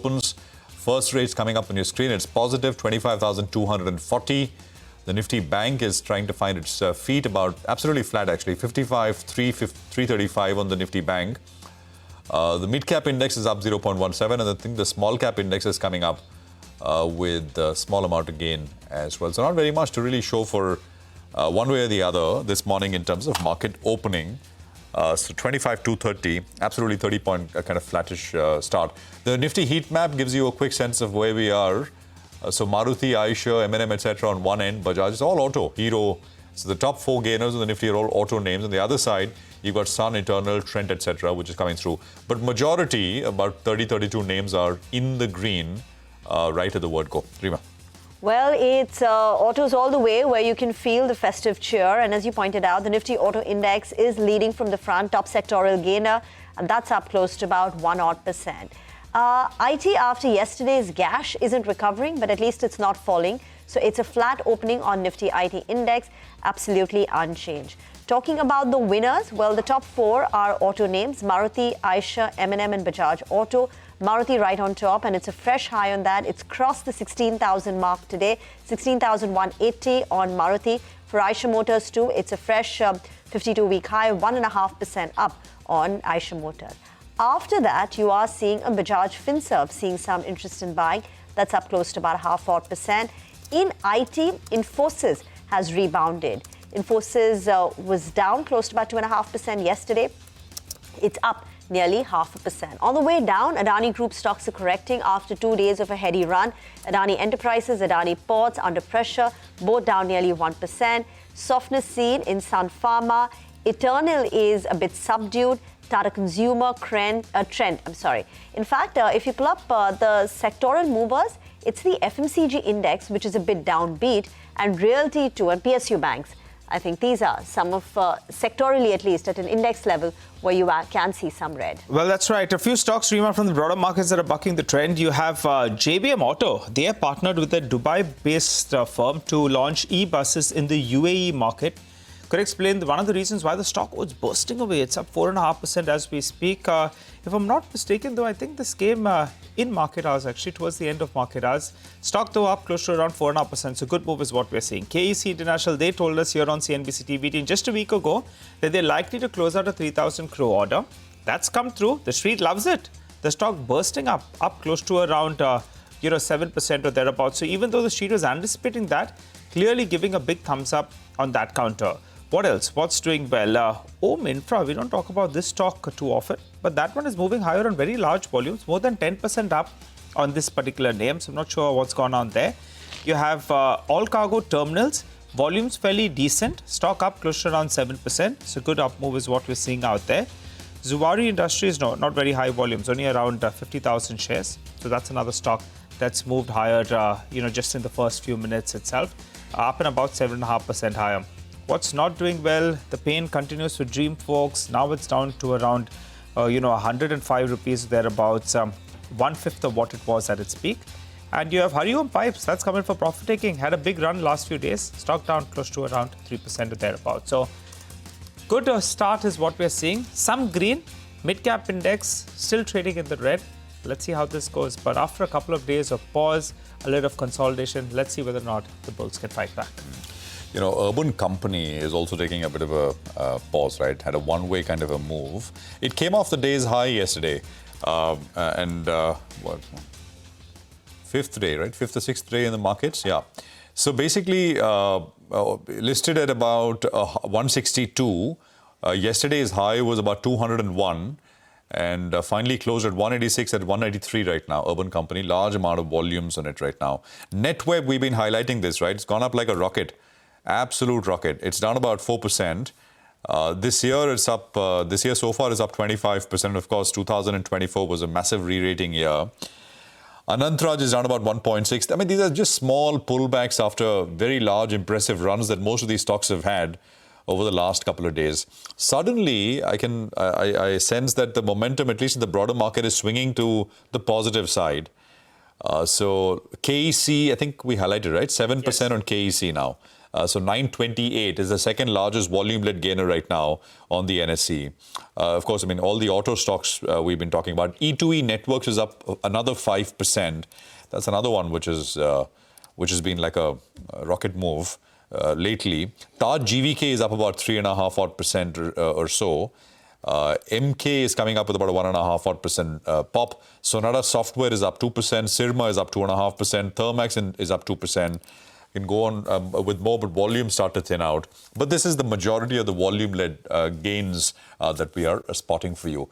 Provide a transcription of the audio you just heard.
opens. First rate's coming up on your screen. It's positive 25,240. The Nifty Bank is trying to find its feet, about absolutely flat actually, 55,335 on the Nifty Bank. The mid-cap index is up 0.17, and I think the small-cap index is coming up with a small amount of gain as well. So not very much to really show for one way or the other this morning in terms of market opening. So 25,230, absolutely 30-point kind of flattish start. The Nifty heat map gives you a quick sense of where we are. So Maruti, Eicher, M&M, etc. on one end, Bajaj is all auto, Hero. So the top 4 gainers of the Nifty are all auto names. On the other side, you've got Sun, Eternal, Trent, etc., which is coming through. But majority, about 30, 32 names are in the green right at the word go. Rima. Well, it's autos all the way where you can feel the festive cheer. And as you pointed out, the Nifty Auto Index is leading from the front, top sectoral gainer, and that's up close to about 1% IT after yesterday's gash isn't recovering, but at least it's not falling. So it's a flat opening on Nifty IT Index, absolutely unchanged. Talking about the winners, well, the top 4 are auto names, Maruti, Eicher, M&M and Bajaj Auto. Maruti right on top, and it's a fresh high on that. It's crossed the 16,000 mark today, 16,180 on Maruti. For Eicher Motors too, it's a fresh 52-week high, 1.5% up on Eicher Motors. After that, you are seeing a Bajaj Finserv seeing some interest in buying. That's up close to about 0.5%. In IT, Infosys has rebounded. Infosys was down close to about 2.5% yesterday. It's up nearly 0.5%. On the way down, Adani Group stocks are correcting after 2 days of a heady run. Adani Enterprises, Adani Ports under pressure, both down nearly 1%. Softness seen in Sun Pharma. Eternal is a bit subdued. Tata Consumer, Trent. In fact, if you pull up the sectoral movers, it's the FMCG index, which is a bit downbeat, and Realty too, and PSU banks. I think these are some of, sectorally at least, at an index level, where you can see some red. Well, that's right. A few stocks, Rima, from the broader markets that are bucking the trend. You have JBM Auto. They have partnered with a Dubai-based firm to launch e-buses in the UAE market. Could explain one of the reasons why the stock was bursting away. It's up 4.5% as we speak. If I'm not mistaken, though, I think this came in market hours, actually, towards the end of market hours. Stock, though, up close to around 4.5%. So good move is what we're seeing. KEC International, they told us here on CNBC TV just a week ago that they're likely to close out a 3,000 crore order. That's come through. The street loves it. The stock bursting up close to around 7% or thereabouts. So even though the street was anticipating that, clearly giving a big thumbs up on that counter. What else? What's doing well? Om Infra, we don't talk about this stock too often, but that one is moving higher on very large volumes, more than 10% up on this particular name. So I'm not sure what's gone on there. You have all cargo terminals, volumes fairly decent, stock up close to around 7%. So good up move is what we're seeing out there. Zuari Industries, no, not very high volumes, only around 50,000 shares. So that's another stock that's moved higher, just in the first few minutes itself, up and about 7.5% higher. What's not doing well? The pain continues for Dreamfolks. Now it's down to around, 105 rupees thereabouts, 1/5 of what it was at its peak. And you have Hariom Pipes. That's coming for profit taking. Had a big run last few days. Stock down close to around 3% or thereabouts. So good start is what we're seeing. Some green. Mid-cap index still trading in the red. Let's see how this goes. But after a couple of days of pause, a little of consolidation, let's see whether or not the bulls can fight back. Urban Company is also taking a bit of a pause, right? Had a one-way kind of a move. It came off the day's high yesterday. Fifth day, right? Fifth or sixth day in the markets? Yeah. So basically, listed at about 162. Yesterday's high was about 201. And finally closed at 186 at 193 right now. Urban Company, large amount of volumes on it right now. NetWeb, we've been highlighting this, right? It's gone up like a rocket. Absolute rocket. It's down about 4%. This year it's up. This year so far is up 25%. Of course, 2024 was a massive re-rating year. Anantraj is down about 1.6. I mean, these are just small pullbacks after very large, impressive runs that most of these stocks have had over the last couple of days. Suddenly, I sense that the momentum, at least in the broader market, is swinging to the positive side. So KEC, I think we highlighted, right? 7% on KEC now. So 928 is the second largest volume-led gainer right now on the NSE. Of course, I mean, all the auto stocks we've been talking about. E2E Networks is up another 5%. That's another one which has been like a rocket move lately. Taj GVK is up about 3.5% or so. MK is coming up with about a 1.5% pop. Sonata Software is up 2%. Sirma is up 2.5%. Thermax is up 2%. You can go on with more, but volumes start to thin out. But this is the majority of the volume-led gains that we are spotting for you.